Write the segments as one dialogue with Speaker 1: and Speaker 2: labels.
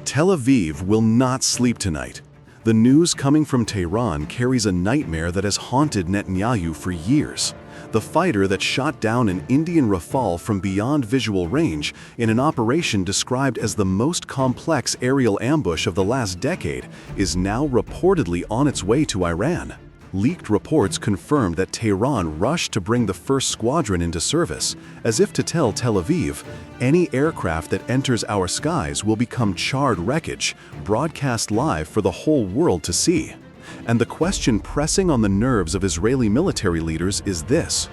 Speaker 1: Tel Aviv will not sleep tonight. The news coming from Tehran carries a nightmare that has haunted Netanyahu for years. The fighter that shot down an Indian Rafale from beyond visual range in an operation described as the most complex aerial ambush of the last decade is now reportedly on its way to Iran. Leaked reports confirmed that Tehran rushed to bring the first squadron into service, as if to tell Tel Aviv, any aircraft that enters our skies will become charred wreckage, broadcast live for the whole world to see. And the question pressing on the nerves of Israeli military leaders is this: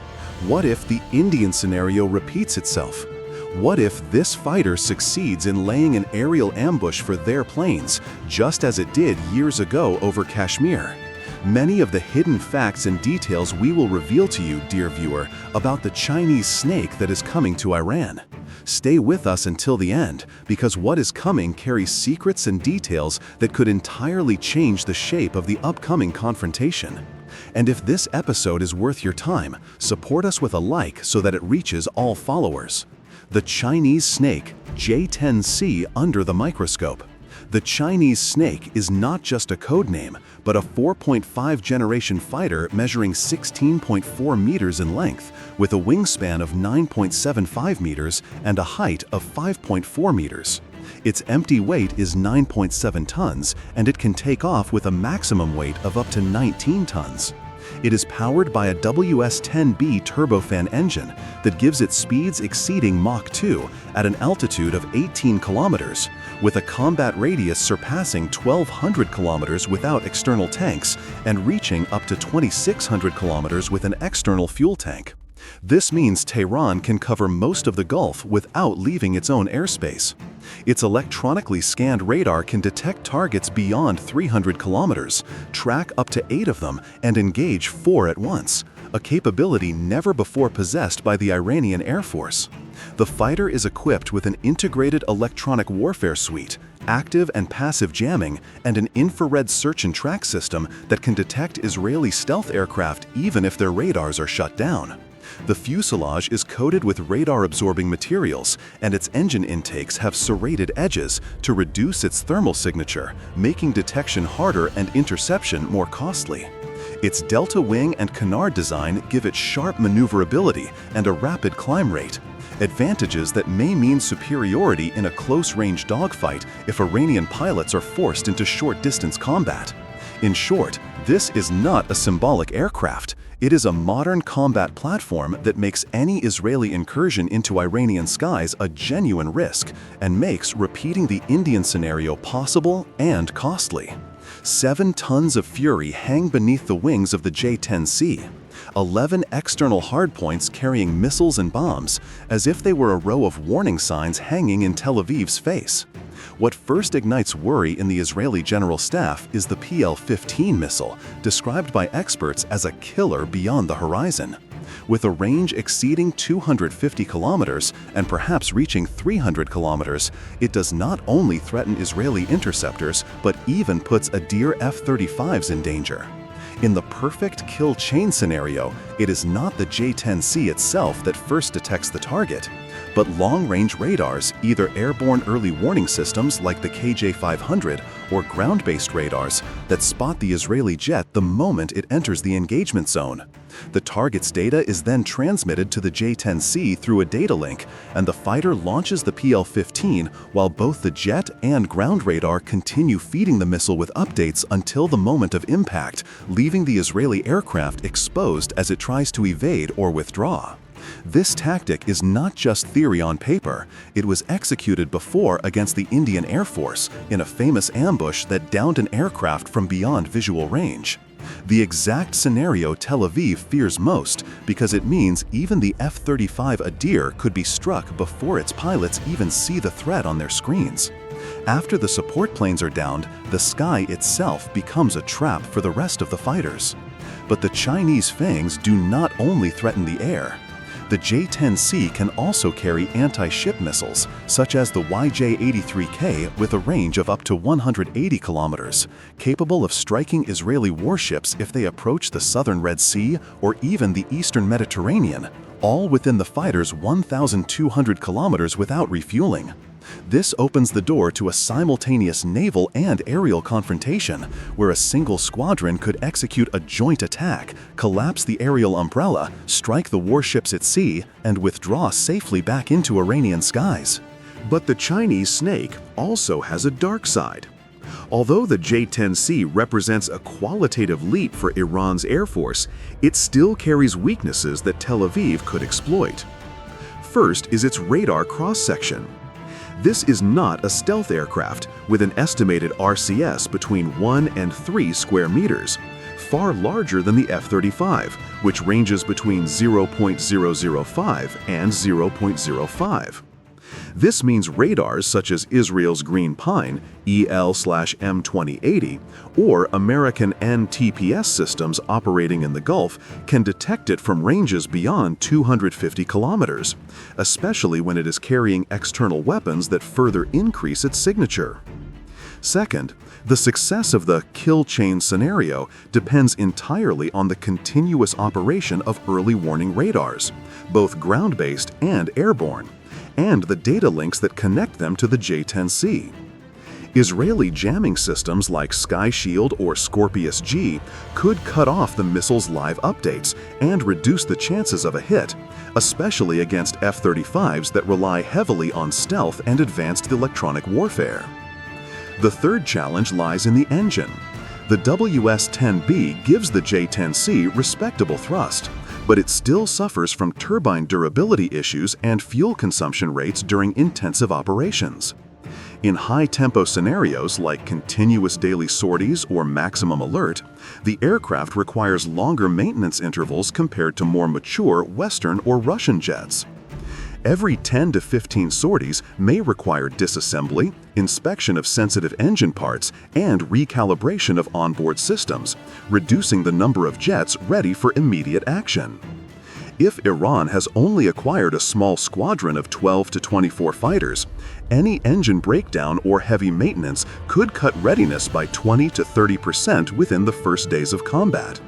Speaker 1: what if the Indian scenario repeats itself? What if this fighter succeeds in laying an aerial ambush for their planes, just as it did years ago over Kashmir? Many of the hidden facts and details we will reveal to you, dear viewer, about the Chinese snake that is coming to Iran. Stay with us until the end, because what is coming carries secrets and details that could entirely change the shape of the upcoming confrontation. And if this episode is worth your time, support us with a like so that it reaches all followers. The Chinese snake, J-10C under the microscope. The Chinese snake is not just a code name, but a 4.5 generation fighter measuring 16.4 meters in length, with a wingspan of 9.75 meters and a height of 5.4 meters. Its empty weight is 9.7 tons, and it can take off with a maximum weight of up to 19 tons. It is powered by a WS-10B turbofan engine that gives it speeds exceeding Mach 2 at an altitude of 18 kilometers, with a combat radius surpassing 1,200 kilometers without external tanks and reaching up to 2,600 kilometers with an external fuel tank. This means Tehran can cover most of the Gulf without leaving its own airspace. Its electronically scanned radar can detect targets beyond 300 kilometers, track up to 8 of them, and engage 4 at once, a capability never before possessed by the Iranian Air Force. The fighter is equipped with an integrated electronic warfare suite, active and passive jamming, and an infrared search and track system that can detect Israeli stealth aircraft even if their radars are shut down. The fuselage is coated with radar-absorbing materials, and its engine intakes have serrated edges to reduce its thermal signature, making detection harder and interception more costly. Its delta wing and canard design give it sharp maneuverability and a rapid climb rate, advantages that may mean superiority in a close-range dogfight if Iranian pilots are forced into short-distance combat. In short, this is not a symbolic aircraft. It is a modern combat platform that makes any Israeli incursion into Iranian skies a genuine risk and makes repeating the Indian scenario possible and costly. 7 tons of fury hang beneath the wings of the J-10C. 11 external hardpoints carrying missiles and bombs, as if they were a row of warning signs hanging in Tel Aviv's face. What first ignites worry in the Israeli General Staff is the PL-15 missile, described by experts as a killer beyond the horizon. With a range exceeding 250 kilometers and perhaps reaching 300 kilometers, it does not only threaten Israeli interceptors, but even puts Adir F-35s in danger. In the perfect kill chain scenario, it is not the J-10C itself that first detects the target, but long-range radars, either airborne early warning systems like the KJ-500 or ground-based radars that spot the Israeli jet the moment it enters the engagement zone. The target's data is then transmitted to the J-10C through a data link, and the fighter launches the PL-15 while both the jet and ground radar continue feeding the missile with updates until the moment of impact, leaving the Israeli aircraft exposed as it tries to evade or withdraw. This tactic is not just theory on paper. It was executed before against the Indian Air Force in a famous ambush that downed an aircraft from beyond visual range. The exact scenario Tel Aviv fears most because it means even the F-35 Adir could be struck before its pilots even see the threat on their screens. After the support planes are downed, the sky itself becomes a trap for the rest of the fighters. But the Chinese fangs do not only threaten the air. The J-10C can also carry anti-ship missiles, such as the YJ-83K with a range of up to 180 kilometers, capable of striking Israeli warships if they approach the southern Red Sea or even the eastern Mediterranean, all within the fighter's 1,200 kilometers without refueling. This opens the door to a simultaneous naval and aerial confrontation, where a single squadron could execute a joint attack, collapse the aerial umbrella, strike the warships at sea, and withdraw safely back into Iranian skies. But the Chinese snake also has a dark side. Although the J-10C represents a qualitative leap for Iran's Air Force, it still carries weaknesses that Tel Aviv could exploit. First is its radar cross-section. This is not a stealth aircraft with an estimated RCS between 1 and 3 square meters, far larger than the F-35, which ranges between 0.005 and 0.05. This means radars such as Israel's Green Pine, EL/M2080, or American NTPS systems operating in the Gulf can detect it from ranges beyond 250 kilometers, especially when it is carrying external weapons that further increase its signature. Second, the success of the kill chain scenario depends entirely on the continuous operation of early warning radars, both ground-based and airborne, and the data links that connect them to the J-10C. Israeli jamming systems like Sky Shield or Scorpius G could cut off the missile's live updates and reduce the chances of a hit, especially against F-35s that rely heavily on stealth and advanced electronic warfare. The third challenge lies in the engine. The WS-10B gives the J-10C respectable thrust, but it still suffers from turbine durability issues and fuel consumption rates during intensive operations. In high-tempo scenarios like continuous daily sorties or maximum alert, the aircraft requires longer maintenance intervals compared to more mature Western or Russian jets. Every 10 to 15 sorties may require disassembly, inspection of sensitive engine parts, and recalibration of onboard systems, reducing the number of jets ready for immediate action. If Iran has only acquired a small squadron of 12 to 24 fighters, any engine breakdown or heavy maintenance could cut readiness by 20 to 30% within the first days of combat.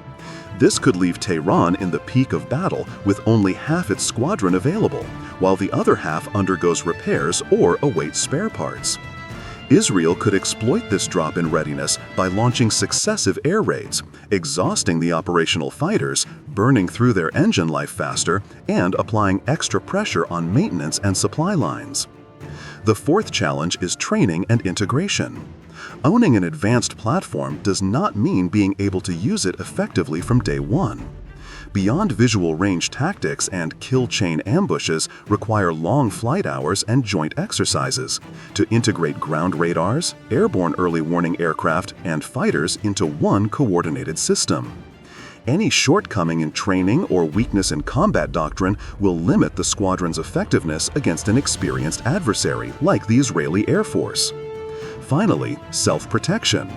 Speaker 1: This could leave Tehran in the peak of battle with only half its squadron available, while the other half undergoes repairs or awaits spare parts. Israel could exploit this drop in readiness by launching successive air raids, exhausting the operational fighters, burning through their engine life faster, and applying extra pressure on maintenance and supply lines. The fourth challenge is training and integration. Owning an advanced platform does not mean being able to use it effectively from day one. Beyond visual range tactics and kill chain ambushes require long flight hours and joint exercises to integrate ground radars, airborne early warning aircraft, and fighters into one coordinated system. Any shortcoming in training or weakness in combat doctrine will limit the squadron's effectiveness against an experienced adversary like the Israeli Air Force. Finally, self-protection.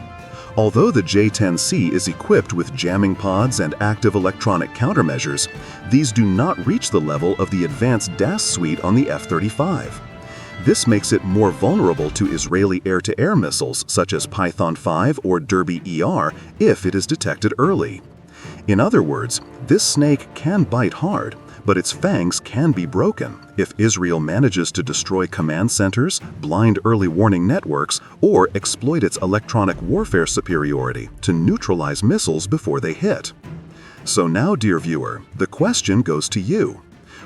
Speaker 1: Although the J-10C is equipped with jamming pods and active electronic countermeasures, these do not reach the level of the advanced DAS suite on the F-35. This makes it more vulnerable to Israeli air-to-air missiles such as Python 5 or Derby-ER if it is detected early. In other words, this snake can bite hard, but its fangs can be broken if Israel manages to destroy command centers, blind early warning networks, or exploit its electronic warfare superiority to neutralize missiles before they hit. So now, dear viewer, the question goes to you.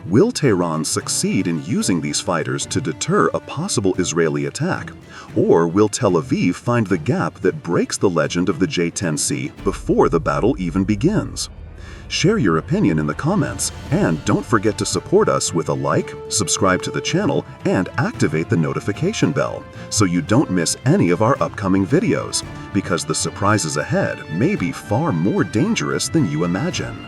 Speaker 1: Will Tehran succeed in using these fighters to deter a possible Israeli attack? Or will Tel Aviv find the gap that breaks the legend of the J-10C before the battle even begins? Share your opinion in the comments, and don't forget to support us with a like, subscribe to the channel, and activate the notification bell so you don't miss any of our upcoming videos, because the surprises ahead may be far more dangerous than you imagine.